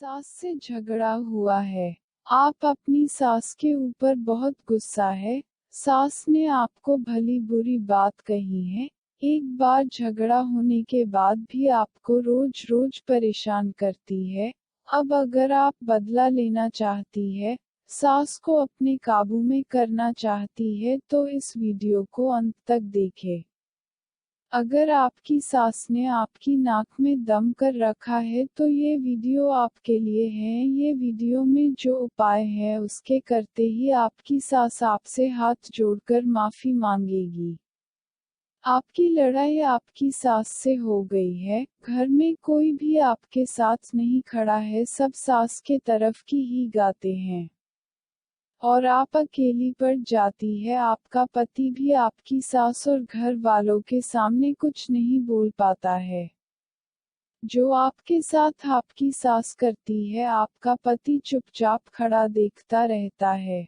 सास से झगड़ा हुआ है। आप अपनी सास के ऊपर बहुत गुस्सा है। सास ने आपको भली बुरी बात कही है। एक बार झगड़ा होने के बाद भी आपको रोज रोज परेशान करती है। अब अगर आप बदला लेना चाहती है, सास को अपने काबू में करना चाहती है तो इस वीडियो को अंत तक देखें। अगर आपकी सास ने आपकी नाक में दम कर रखा है तो ये वीडियो आपके लिए है। ये वीडियो में जो उपाय है उसके करते ही आपकी सास आपसे हाथ जोड़कर माफी मांगेगी। आपकी लड़ाई आपकी सास से हो गई है, घर में कोई भी आपके साथ नहीं खड़ा है, सब सास के तरफ की ही गाते हैं। और आप अकेली पड़ जाती है। आपका पति भी आपकी सास और घर वालों के सामने कुछ नहीं बोल पाता है। जो आपके साथ आपकी सास करती है, आपका पति चुपचाप खड़ा देखता रहता है।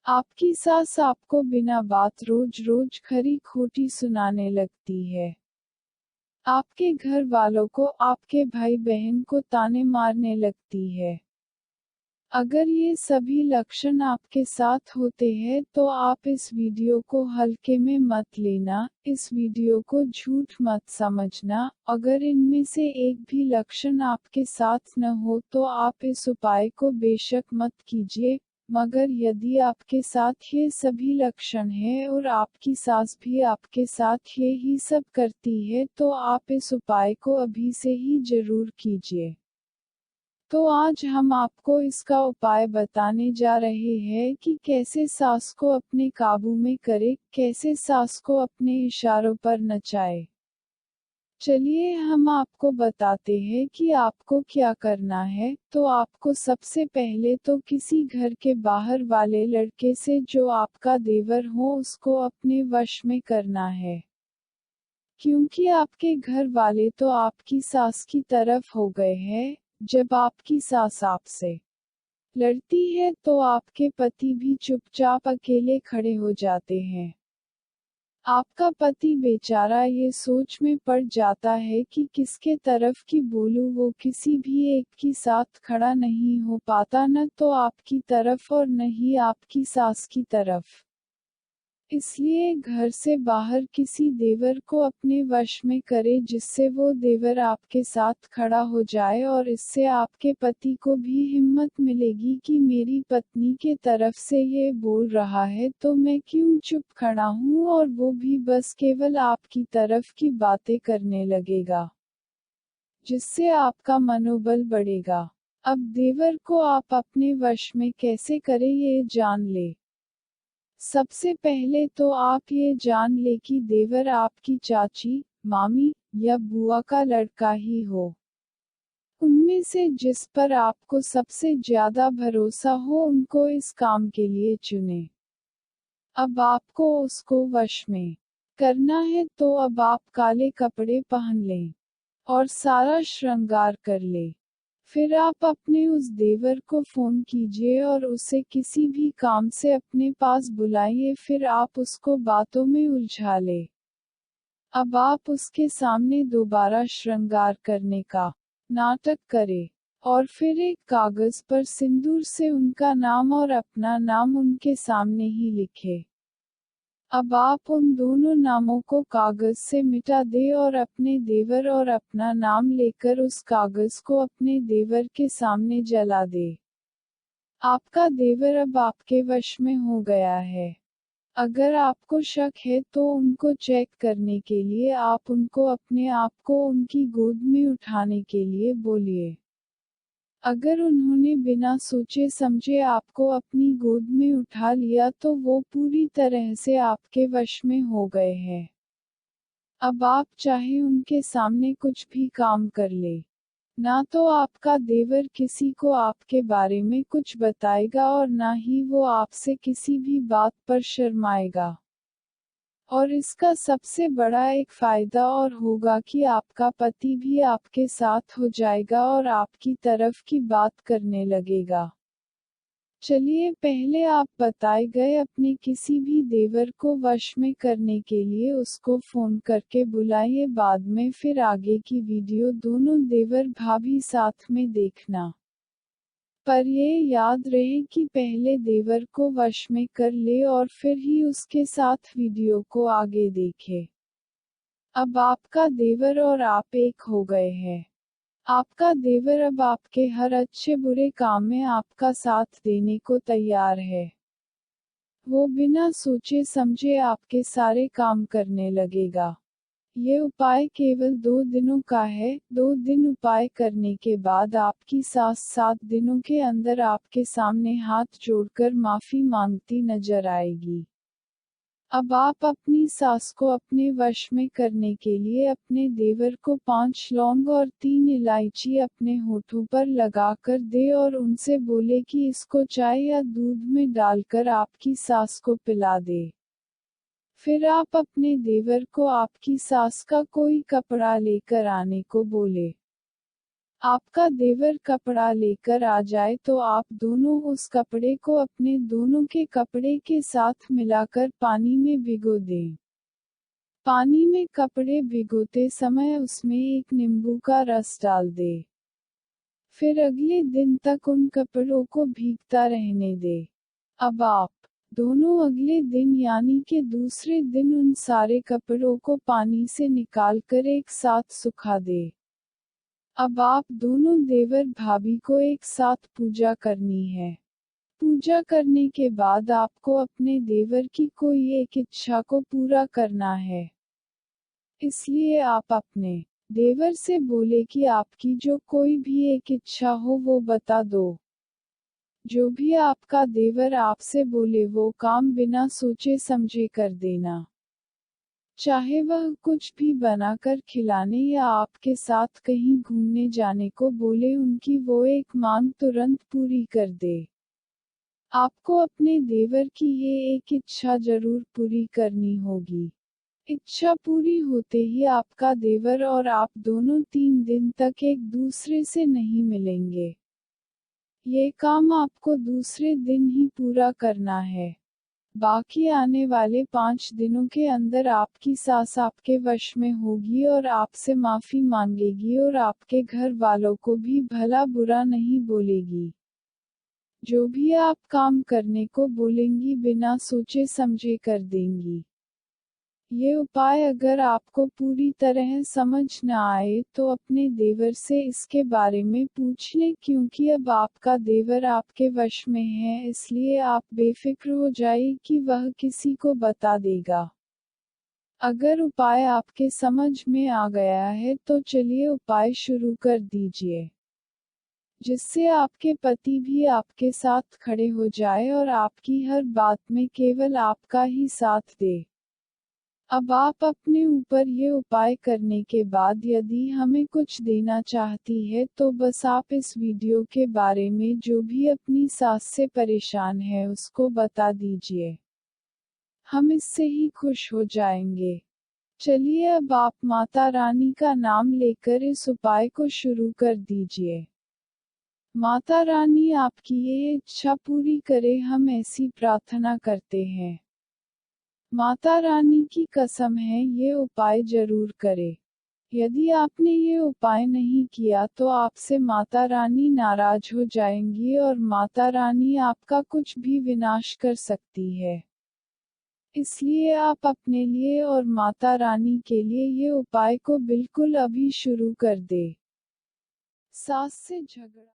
आपकी सास आपको बिना बात रोज रोज खरी खोटी सुनाने लगती है। आपके घर वालों को, आपके भाई बहन को ताने मारने लगती है। अगर ये सभी लक्षण आपके साथ होते हैं तो आप इस वीडियो को हल्के में मत लेना, इस वीडियो को झूठ मत समझना। अगर इनमें से एक भी लक्षण आपके साथ न हो तो आप इस उपाय को बेशक मत कीजिए। मगर यदि आपके साथ ये सभी लक्षण हैं और आपकी सास भी आपके साथ ये ही सब करती है तो आप इस उपाय को अभी से ही जरूर कीजिए। तो आज हम आपको इसका उपाय बताने जा रहे हैं कि कैसे सास को अपने काबू में करे, कैसे सास को अपने इशारों पर नचाए। चलिए हम आपको बताते हैं कि आपको क्या करना है। तो आपको सबसे पहले तो किसी घर के बाहर वाले लड़के से जो आपका देवर हो उसको अपने वश में करना है। क्योंकि आपके घर वाले तो आपकी सास की तरफ हो गए हैं। जब आपकी सास आपसे लड़ती है तो आपके पति भी चुपचाप अकेले खड़े हो जाते हैं। आपका पति बेचारा ये सोच में पड़ जाता है कि किसके तरफ की बोलूं, वो किसी भी एक की साथ खड़ा नहीं हो पाता, न तो आपकी तरफ और न ही आपकी सास की तरफ। इसलिए घर से बाहर किसी देवर को अपने वश में करे जिससे वो देवर आपके साथ खड़ा हो जाए और इससे आपके पति को भी हिम्मत मिलेगी कि मेरी पत्नी के तरफ से ये बोल रहा है तो मैं क्यों चुप खड़ा हूँ, और वो भी बस केवल आपकी तरफ की बातें करने लगेगा, जिससे आपका मनोबल बढ़ेगा। अब देवर को आप अपने वश में कैसे करें ये जान ले। सबसे पहले तो आप ये जान ले कि देवर आपकी चाची, मामी या बुआ का लड़का ही हो। उनमें से जिस पर आपको सबसे ज्यादा भरोसा हो उनको इस काम के लिए चुने। अब आपको उसको वश में करना है तो अब आप काले कपड़े पहन लें और सारा श्रृंगार कर ले। फिर आप अपने उस देवर को फोन कीजिए और उसे किसी भी काम से अपने पास बुलाइए। फिर आप उसको बातों में उलझा ले। अब आप उसके सामने दोबारा श्रृंगार करने का नाटक करें और फिर एक कागज पर सिंदूर से उनका नाम और अपना नाम उनके सामने ही लिखे। अब आप उन दोनों नामों को कागज से मिटा दे और अपने देवर और अपना नाम लेकर उस कागज को अपने देवर के सामने जला दे। आपका देवर अब आपके वश में हो गया है। अगर आपको शक है तो उनको चेक करने के लिए आप उनको अपने आप को उनकी गोद में उठाने के लिए बोलिए। अगर उन्होंने बिना सोचे समझे आपको अपनी गोद में उठा लिया तो वो पूरी तरह से आपके वश में हो गए हैं। अब आप चाहे उनके सामने कुछ भी काम कर ले, ना तो आपका देवर किसी को आपके बारे में कुछ बताएगा और ना ही वो आपसे किसी भी बात पर शर्माएगा। और इसका सबसे बड़ा एक फायदा और होगा कि आपका पति भी आपके साथ हो जाएगा और आपकी तरफ की बात करने लगेगा। चलिए पहले आप बताए गए अपने किसी भी देवर को वश में करने के लिए उसको फोन करके बुलाइए, बाद में फिर आगे की वीडियो दोनों देवर भाभी साथ में देखना। पर ये याद रहे कि पहले देवर को वश में कर ले और फिर ही उसके साथ वीडियो को आगे देखे। अब आपका देवर और आप एक हो गए हैं। आपका देवर अब आपके हर अच्छे बुरे काम में आपका साथ देने को तैयार है। वो बिना सोचे समझे आपके सारे काम करने लगेगा। ये उपाय केवल 2 दिनों का है। 2 दिन उपाय करने के बाद आपकी सास 7 दिनों के अंदर आपके सामने हाथ जोड़कर माफी मांगती नजर आएगी। अब आप अपनी सास को अपने वश में करने के लिए अपने देवर को 5 लौंग और 3 इलायची अपने होठों पर लगाकर दे और उनसे बोले कि इसको चाय या दूध में डालकर आपकी सास को पिला दे। फिर आप अपने देवर को आपकी सास का कोई कपड़ा लेकर आने को बोले। आपका देवर कपड़ा लेकर आ जाए तो आप दोनों उस कपड़े को अपने दोनों के कपड़े के साथ मिलाकर पानी में भिगो दें। पानी में कपड़े भिगोते समय उसमें 1 नींबू का रस डाल दें। फिर अगले दिन तक उन कपड़ों को भीगता रहने दें। अब आप दोनों अगले दिन यानी कि दूसरे दिन उन सारे कपड़ों को पानी से निकालकर एक साथ सुखा दें। अब आप दोनों देवर भाभी को एक साथ पूजा करनी है। पूजा करने के बाद आपको अपने देवर की कोई एक इच्छा को पूरा करना है। इसलिए आप अपने देवर से बोले कि आपकी जो कोई भी एक इच्छा हो वो बता दो। जो भी आपका देवर आपसे बोले वो काम बिना सोचे समझे कर देना। चाहे वह कुछ भी बनाकर खिलाने या आपके साथ कहीं घूमने जाने को बोले, उनकी वो एक मांग तुरंत पूरी कर दे। आपको अपने देवर की ये एक इच्छा जरूर पूरी करनी होगी। इच्छा पूरी होते ही आपका देवर और आप दोनों 3 दिन तक एक दूसरे से नहीं मिलेंगे। ये काम आपको दूसरे दिन ही पूरा करना है। बाकी आने वाले 5 दिनों के अंदर आपकी सास आपके वश में होगी और आपसे माफी मांगेगी और आपके घर वालों को भी भला बुरा नहीं बोलेगी। जो भी आप काम करने को बोलेंगी बिना सोचे समझे कर देंगी। ये उपाय अगर आपको पूरी तरह समझ न आए तो अपने देवर से इसके बारे में पूछ लें, क्योंकि अब आपका देवर आपके वश में है, इसलिए आप बेफिक्र हो जाइए कि वह किसी को बता देगा। अगर उपाय आपके समझ में आ गया है तो चलिए उपाय शुरू कर दीजिए, जिससे आपके पति भी आपके साथ खड़े हो जाए और आपकी हर बात में केवल आपका ही साथ दे। अब आप अपने ऊपर ये उपाय करने के बाद यदि हमें कुछ देना चाहती है तो बस आप इस वीडियो के बारे में जो भी अपनी सास से परेशान है उसको बता दीजिए। हम इससे ही खुश हो जाएंगे। चलिए अब आप माता रानी का नाम लेकर इस उपाय को शुरू कर दीजिए। माता रानी आपकी ये इच्छा पूरी करे, हम ऐसी प्रार्थना करते हैं। माता रानी की कसम है ये उपाय जरूर करे। यदि आपने ये उपाय नहीं किया तो आपसे माता रानी नाराज हो जाएंगी और माता रानी आपका कुछ भी विनाश कर सकती है। इसलिए आप अपने लिए और माता रानी के लिए ये उपाय को बिल्कुल अभी शुरू कर दे। सास से झगड़ा।